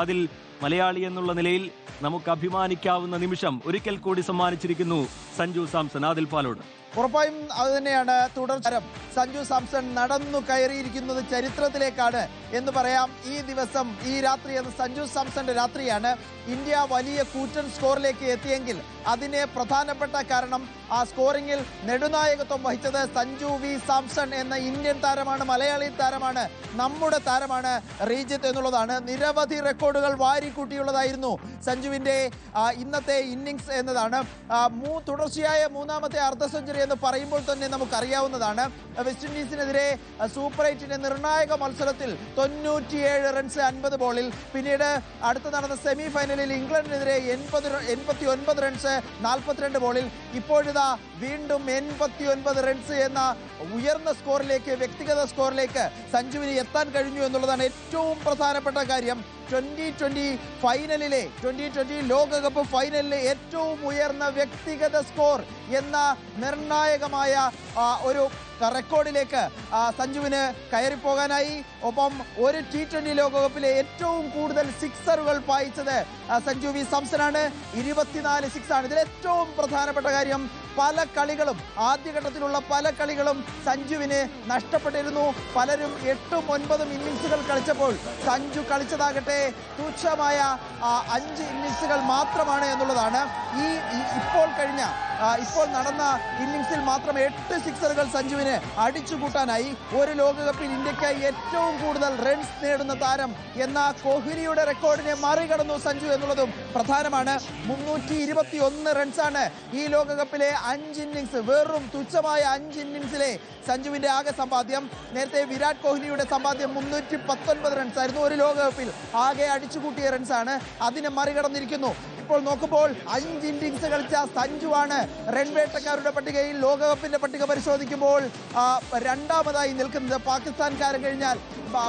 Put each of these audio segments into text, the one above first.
അതിൽ മലയാളി എന്നുള്ള നിലയിൽ നമുക്ക് അഭിമാനിക്കാവുന്ന നിമിഷം ഒരിക്കൽ കൂടി സമ്മാനിച്ചിരിക്കുന്നു സഞ്ജു സാംസൺ. ആദിൽ പാലോട്. ഉറപ്പായും അത് തന്നെയാണ്. തുടർച്ചരം സഞ്ജു സാംസൺ നടന്നു കയറിയിരിക്കുന്നത് ചരിത്രത്തിലേക്കാണ് എന്ന് പറയാം. ഈ ദിവസം, ഈ രാത്രി അത് സഞ്ജു സാംസന്റെ രാത്രിയാണ്. ഇന്ത്യ വലിയ കൂറ്റൻ സ്കോറിലേക്ക് എത്തിയെങ്കിൽ അതിന് പ്രധാനപ്പെട്ട കാരണം ആ സ്കോറിംഗിൽ നെടുനായകത്വം വഹിച്ചത് സഞ്ജു വി സാംസൺ എന്ന ഇന്ത്യൻ താരമാണ്, മലയാളി താരമാണ്, നമ്മുടെ താരമാണ് റീജിത്ത് എന്നുള്ളതാണ്. നിരവധി റെക്കോർഡുകൾ വാരിക്കൂട്ടിയുള്ളതായിരുന്നു സഞ്ജുവിന്റെ ഇന്നത്തെ ഇന്നിങ്സ് എന്നതാണ്. തുടർച്ചയായ മൂന്നാമത്തെ അർദ്ധ സെഞ്ചുറി എന്ന് പറയുമ്പോൾ തന്നെ നമുക്കറിയാവുന്നതാണ്. വെസ്റ്റ് ഇൻഡീസിനെതിരെ സൂപ്പർ 8ന്റെ നിർണായക മത്സരത്തിൽ 97 റൺസ് 50 ബോളിൽ. പിന്നീട് അടുത്ത് നടന്ന സെമി ഫൈനലിൽ ഇംഗ്ലണ്ടിനെതിരെ 89 റൺസ് 42 ബോളിൽ. ഇപ്പോഴിതാ വീണ്ടും 89 റൺസ് എന്ന ഉയർന്ന സ്കോറിലേക്ക്, വ്യക്തിഗത സ്കോറിലേക്ക് സഞ്ജുവിന് എത്താൻ കഴിഞ്ഞു എന്നുള്ളതാണ് ഏറ്റവും പ്രധാനപ്പെട്ട കാര്യം. 2020 ലോകകപ്പ് ഫൈനലിലെ ഏറ്റവും ഉയർന്ന വ്യക്തിഗത സ്കോർ എന്ന നിർണായകമായ ഒരു റെക്കോർഡിലേക്ക് സഞ്ജുവിന് കയറിപ്പോകാനായി. ഒപ്പം ഒരു T20 ലോകകപ്പിലെ ഏറ്റവും കൂടുതൽ സിക്സറുകൾ പായിച്ചത് സഞ്ജു വി സാംസണാണ്. 24 സിക്സാണ്. ഇതിൽ ഏറ്റവും പ്രധാനപ്പെട്ട കാര്യം, പല കളികളും, ആദ്യഘട്ടത്തിലുള്ള പല കളികളും സഞ്ജുവിന് നഷ്ടപ്പെട്ടിരുന്നു. പലരും 8ഉം 9ഉം ഇന്നിങ്സുകൾ കളിച്ചപ്പോൾ സഞ്ജു കളിച്ചതാകട്ടെ തുച്ഛമായ 5 ഇന്നിങ്സുകൾ മാത്രമാണ് എന്നുള്ളതാണ്. ഇപ്പോൾ നടന്ന ഇന്നിങ്സിൽ മാത്രം 8 സിക്സറുകൾ സഞ്ജുവിന് അടിച്ചുകൂട്ടാനായി. ഒരു ലോകകപ്പിൽ ഇന്ത്യക്കായി ഏറ്റവും കൂടുതൽ റൺസ് നേടുന്ന താരം എന്ന കോഹ്ലിയുടെ റെക്കോർഡിനെ മറികടന്നു സഞ്ജു എന്നുള്ളതും പ്രധാനമാണ്. 321 റൺസാണ് ഈ ലോകകപ്പിലെ 5 ഇന്നിങ്സ്, വെറും തുച്ഛമായ 5 ഇന്നിങ്സിലെ സഞ്ജുവിന്റെ ആകെ സമ്പാദ്യം. നേരത്തെ വിരാട് കോഹ്ലിയുടെ സമ്പാദ്യം 319 റൺസ് ആയിരുന്നു. ഒരു ലോകകപ്പിൽ ആകെ അടിച്ചുകൂട്ടിയ റൺസാണ്. അതിനെ മറികടന്നിരിക്കുന്നു. ഇപ്പോൾ നോക്കുമ്പോൾ 5 ഇന്നിങ്സ് കളിച്ച സഞ്ജുവാണ് റൺവേട്ടക്കാരുടെ പട്ടികയിൽ. ലോകകപ്പിന്റെ പട്ടിക പരിശോധിക്കുമ്പോൾ രണ്ടാമതായി നിൽക്കുന്നത്. പാകിസ്ഥാൻകാരൻ കഴിഞ്ഞാൽ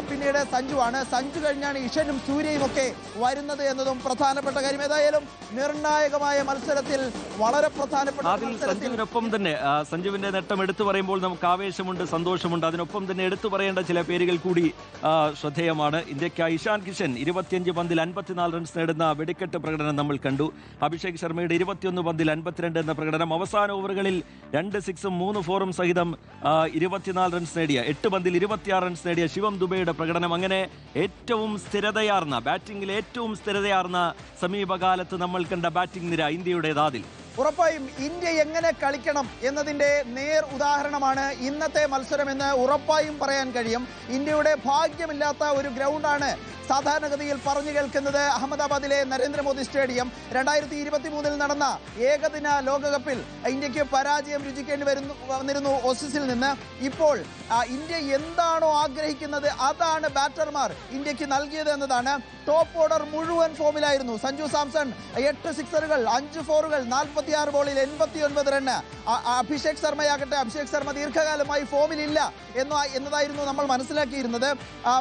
പിന്നീട് സഞ്ജുവാണ്. സഞ്ജു കഴിഞ്ഞാണ് ഇഷനും സൂര്യയും ഒക്കെ വരുന്നത് എന്നതും പ്രധാനപ്പെട്ട കാര്യം. ഏതായാലും നിർണായകമായ മത്സരത്തിൽ, വളരെ പ്രധാനപ്പെട്ട സഞ്ജുവിനൊപ്പം തന്നെ സഞ്ജുവിന്റെ നേട്ടം എടുത്തു പറയുമ്പോൾ നമുക്ക് ആവേശമുണ്ട്, സന്തോഷമുണ്ട്. അതിനൊപ്പം തന്നെ എടുത്തു പറയേണ്ട ചില പേരുകൾ കൂടി ശ്രദ്ധേയമാണ്. ഇന്ത്യക്കായി ഇഷാൻ കിഷൻ 25 പന്തിൽ 54 റൺസ് നേടുന്ന വെടിക്കെട്ട് പ്രകടനം നമ്മൾ കണ്ടു. അഭിഷേക് ശർമ്മയുടെ 21 പന്തിൽ 52 എന്ന പ്രകടനം. അവസാന ഓവറുകളിൽ 2 സിക്സും 3 ഫോറും സഹിതം 24 റൺസ് നേടിയ, 8 പന്തിൽ 26 റൺസ് നേടിയ ശിവം ദുബെയുടെ പ്രകടനം. അങ്ങനെ ഏറ്റവും സ്ഥിരതയാർന്ന, ബാറ്റിംഗിൽ ഏറ്റവും സ്ഥിരതയാർന്ന സമീപകാലത്ത് നമ്മൾ കണ്ട ബാറ്റിംഗ് നിര ഇന്ത്യയുടേതാതിൽ. ഉറപ്പായും ഇന്ത്യ എങ്ങനെ കളിക്കണം എന്നതിന്റെ നേർ ഉദാഹരണമാണ് ഇന്നത്തെ മത്സരമെന്ന് ഉറപ്പായും പറയാൻ കഴിയും. ഇന്ത്യയുടെ ഭാഗ്യമില്ലാത്ത ഒരു ഗ്രൗണ്ടാണ് സാധാരണഗതിയിൽ പറഞ്ഞു കേൾക്കുന്നത് അഹമ്മദാബാദിലെ നരേന്ദ്രമോദി സ്റ്റേഡിയം. 2023 നടന്ന ഏകദിന ലോകകപ്പിൽ ഇന്ത്യക്ക് പരാജയം രുചിക്കേണ്ടി വന്നിരുന്നു ഓസീസിൽ നിന്ന്. ഇപ്പോൾ ഇന്ത്യ എന്താണോ ആഗ്രഹിക്കുന്നത് അതാണ് ബാറ്റർമാർ ഇന്ത്യക്ക് നൽകിയത് എന്നതാണ്. ടോപ്പ് ഓർഡർ മുഴുവൻ ഫോമിലായിരുന്നു. സഞ്ജു സാംസൺ 8 സിക്സറുകൾ, 5 ഫോറുകൾ, 46 ബോളിൽ 89 റണ്ണ്. അഭിഷേക് ശർമ്മ ദീർഘകാലമായി ഫോമിലില്ല എന്നതായിരുന്നു നമ്മൾ മനസ്സിലാക്കിയിരുന്നത്.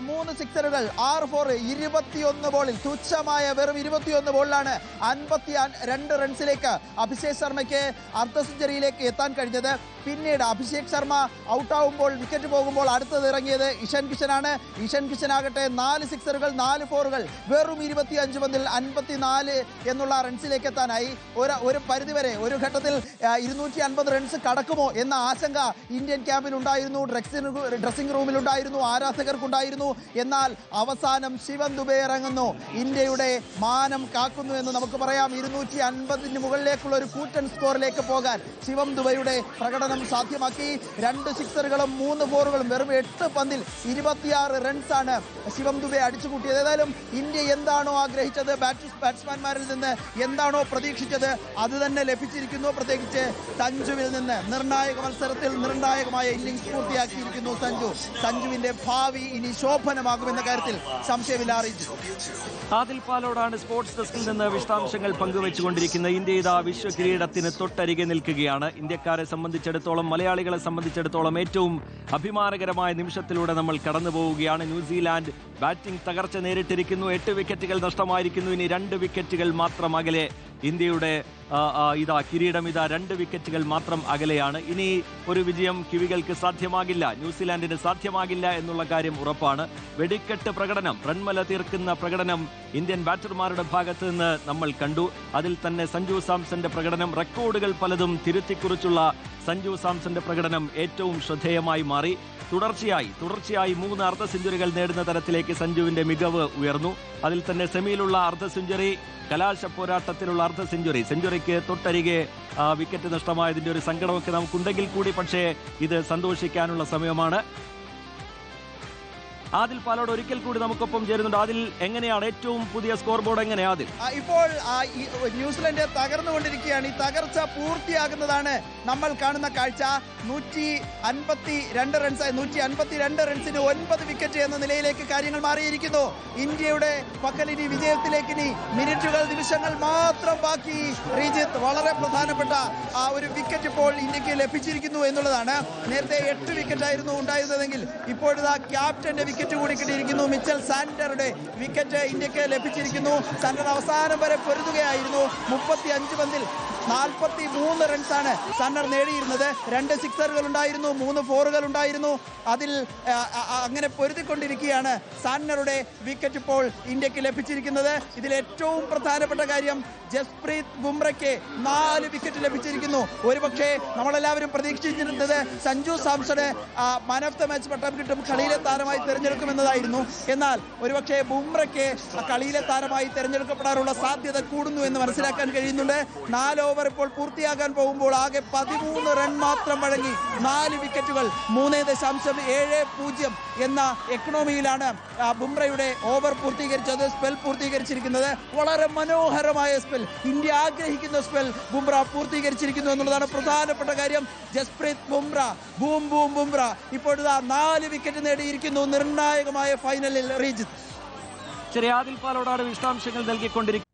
3 സിക്സറുകൾ, 6 ഫോർ, 21 ബോളിൽ, തുച്ഛമായ വെറും 21 ബോളിലാണ് 52 റൺസിലേക്ക് അഭിഷേക് ശർമ്മയ്ക്ക് അർദ്ധ സെഞ്ചുറിയിലേക്ക് എത്താൻ കഴിഞ്ഞത്. പിന്നീട് അഭിഷേക് ശർമ്മ ഔട്ടാവുമ്പോൾ, വിക്കറ്റ് പോകുമ്പോൾ അടുത്തത് ഇറങ്ങിയത് ഇഷാൻ കിഷനാണ്. ഇഷാൻ കിഷനാകട്ടെ 4 സിക്സറുകൾ, 4 ഫോറുകൾ, വെറും 25 പന്തിൽ 54 എന്നുള്ള റൺസിലേക്ക് എത്താനായി. ഒരു പരിധിവരെ, ഒരു ഘട്ടത്തിൽ 250 റൺസ് കടക്കുമോ എന്ന ആശങ്ക ഇന്ത്യൻ ക്യാമ്പിൽ ഉണ്ടായിരുന്നു, ഡ്രസ്സിംഗ് റൂമിലുണ്ടായിരുന്നു, ആരാധകർക്കുണ്ടായിരുന്നു. എന്നാൽ അവസാനം ശിവം ദുബെ ഇറങ്ങുന്നു, ഇന്ത്യയുടെ മാനം കാക്കുന്നു എന്ന് നമുക്ക് പറയാം. 250 മുകളിലേക്കുള്ള ഒരു കൂറ്റൻ സ്കോറിലേക്ക് പോകാൻ ശിവം ദുബെയുടെ പ്രകടനം സാധ്യമാക്കി. 2 സിക്സറുകളും 3 ഫോറുകളും, വെറും 8 പന്തിൽ 26 റൺസാണ് ശിവം ദുബെ അടിച്ചുകൂട്ടിയത്. ഏതായാലും ഇന്ത്യ എന്താണോ ആഗ്രഹിച്ചത്, ബാറ്റ്സ്മാൻമാരിൽ നിന്ന് എന്താണോ പ്രതീക്ഷിച്ചത് അത് തന്നെ ലഭിച്ചിരിക്കുന്നു. പ്രത്യേകിച്ച് സഞ്ജുവിൽ നിന്ന് നിർണായക മത്സരത്തിൽ നിർണായകമായ ഇന്നിംഗ്സ് പൂർത്തിയാക്കിയിരിക്കുന്നു സഞ്ജുവിന്റെ ഭാവി ഇനി ശോഭനമാകുമെന്ന കാര്യത്തിൽ സംശയമില്ല. ആദിൽ പാലോടാണ് സ്പോർട്സ് ഡെസ്കിൽ നിന്ന് വിശദാംശങ്ങൾ പങ്കുവെച്ചുകൊണ്ടിരിക്കുന്നത്. ഇന്ത്യ ഇതാ വിശ്വ കിരീടത്തിന് തൊട്ടരികെ നിൽക്കുകയാണ്. ഇന്ത്യക്കാരെ സംബന്ധിച്ചിടത്തോളം, മലയാളികളെ സംബന്ധിച്ചിടത്തോളം ഏറ്റവും അഭിമാനകരമായ നിമിഷത്തിലൂടെ നമ്മൾ കടന്നു പോവുകയാണ്. ന്യൂസിലാൻഡ് ബാറ്റിംഗ് തകർച്ച നേരിട്ടിരിക്കുന്നു. 8 വിക്കറ്റുകൾ നഷ്ടമായിരിക്കുന്നു. ഇനി 2 വിക്കറ്റുകൾ മാത്രം അകലെ ഇന്ത്യയുടെ കിരീടം 2 വിക്കറ്റുകൾ മാത്രം അകലെയാണ്. ഇനി ഒരു വിജയം കിവികൾക്ക് സാധ്യമാകില്ല, ന്യൂസിലാൻഡിന് സാധ്യമാകില്ല എന്നുള്ള കാര്യം ഉറപ്പാണ്. വെടിക്കെട്ട് പ്രകടനം, റൺമല തീർക്കുന്ന പ്രകടനം ഇന്ത്യൻ ബാറ്റർമാരുടെ ഭാഗത്ത് നിന്ന് നമ്മൾ കണ്ടു. അതിൽ തന്നെ സഞ്ജു സാംസന്റെ പ്രകടനം, റെക്കോർഡുകൾ പലതും തിരുത്തിക്കുറിച്ചുള്ള സഞ്ജു സാംസന്റെ പ്രകടനം ഏറ്റവും ശ്രദ്ധേയമായി മാറി. തുടർച്ചയായി 3 അർദ്ധ സെഞ്ചുറികൾ നേടുന്ന തരത്തിലേക്ക് സഞ്ജുവിന്റെ മികവ് ഉയർന്നു. അതിൽ തന്നെ സെമിയിലുള്ള അർദ്ധ സെഞ്ചുറി, കലാശ പോരാട്ടത്തിലുള്ള അർദ്ധ സെഞ്ചുറിക്ക് തൊട്ടരികെ വിക്കറ്റ് നഷ്ടമായതിന്റെ ഒരു സങ്കടമൊക്കെ നമുക്കുണ്ടെങ്കിൽ കൂടി പക്ഷേ ഇത് സന്തോഷിക്കാനുള്ള സമയമാണ്. ആദിൽ പാലോട് ഒരിക്കൽ കൂടി നമുക്കൊപ്പം ചേരുന്നുണ്ട്. അതിൽ എങ്ങനെയാണ് ഏറ്റവും പുതിയ സ്കോർ ബോർഡ് എങ്ങനെയാ അതിൽ? ഇപ്പോൾ ന്യൂസിലൻഡ് തകർന്നുകൊണ്ടിരിക്കുകയാണ്. ഈ തകർച്ച പൂർത്തിയാകുന്നതാണ് നമ്മൾ കാണുന്ന കാഴ്ച. 152 റൺസായി 152 റൺസിന് 9 വിക്കറ്റ് എന്ന നിലയിലേക്ക് കാര്യങ്ങൾ മാറിയിരിക്കുന്നു. ഇന്ത്യയുടെ പക്കലിനി വിജയത്തിലേക്ക് ഇനി മിനിറ്റുകൾ, നിമിഷങ്ങൾ മാത്രം ബാക്കി. ശ്രീജിത്ത്, വളരെ പ്രധാനപ്പെട്ട ഒരു വിക്കറ്റ് ഇപ്പോൾ ഇന്ത്യക്ക് ലഭിച്ചിരിക്കുന്നു എന്നുള്ളതാണ്. നേരത്തെ 8 വിക്കറ്റ് ആയിരുന്നു ഉണ്ടായിരുന്നതെങ്കിൽ ഇപ്പോഴിതാ ക്യാപ്റ്റന്റെ വിക്കറ്റ് കൂടി കിട്ടിയിരിക്കുന്നു. മിച്ചൽ സാന്ററുടെ വിക്കറ്റ് ഇന്ത്യക്ക് ലഭിച്ചിരിക്കുന്നു. സാന്റർ അവസാനം വരെ പൊരുതുകയായിരുന്നു. 35 പന്തിൽ 43 റൺസാണ് സന്നർ നേടിയിരുന്നത്. 2 സിക്സറുകൾ ഉണ്ടായിരുന്നു, 3 ഫോറുകൾ ഉണ്ടായിരുന്നു. അതിൽ അങ്ങനെ പൊരുതിക്കൊണ്ടിരിക്കുകയാണ് സാന്നറുടെ വിക്കറ്റ് ഇപ്പോൾ ഇന്ത്യക്ക് ലഭിച്ചിരിക്കുന്നത്. ഇതിൽ ഏറ്റവും പ്രധാനപ്പെട്ട കാര്യം ജസ്പ്രീത് ബുംറയ്ക്ക് 4 വിക്കറ്റ് ലഭിച്ചിരിക്കുന്നു. ഒരുപക്ഷെ നമ്മളെല്ലാവരും പ്രതീക്ഷിച്ചിരുന്നത് Sanju Samson man of the match പട്ടം കിട്ടും, കളിയിലെ താരമായി തിരഞ്ഞെടുക്കുമെന്നതായിരുന്നു. എന്നാൽ ഒരുപക്ഷെ ബുംറയ്ക്ക് കളിയിലെ താരമായി തിരഞ്ഞെടുക്കപ്പെടാനുള്ള സാധ്യത കൂടുന്നു എന്ന് മനസ്സിലാക്കാൻ കഴിയുന്നുണ്ട്. 4 ഓവർ ഇപ്പോൾ പൂർത്തിയാകാൻ പോകുമ്പോൾ ആകെ 13 റൺ മാത്രം വഴങ്ങി 4 വിക്കറ്റുകൾ. 3.70 എന്ന എക്കണോമിയിലാണ് ബുംറയുടെ ഓവർ പൂർത്തീകരിച്ചത്, സ്പെൽ പൂർത്തീകരിച്ചിരിക്കുന്നത്. വളരെ മനോഹരമായ സ്പെൽ, ഇന്ത്യ ആഗ്രഹിക്കുന്ന സ്പെൽ ബുംറ പൂർത്തീകരിച്ചിരിക്കുന്നു എന്നുള്ളതാണ് പ്രധാനപ്പെട്ട കാര്യം. ജസ്പ്രീത് ബുംറ, ബൂം ബൂം ബുംറ ഇപ്പോഴാ 4 വിക്കറ്റ് നേടിയിരിക്കുന്നു നിർണായകമായ ഫൈനലിൽ. റീജിത്ത്, ശരി, ആദിൽ പാലോടാണ് വിശദാംശങ്ങൾ നൽകിക്കൊണ്ടിരിക്കുന്നത്.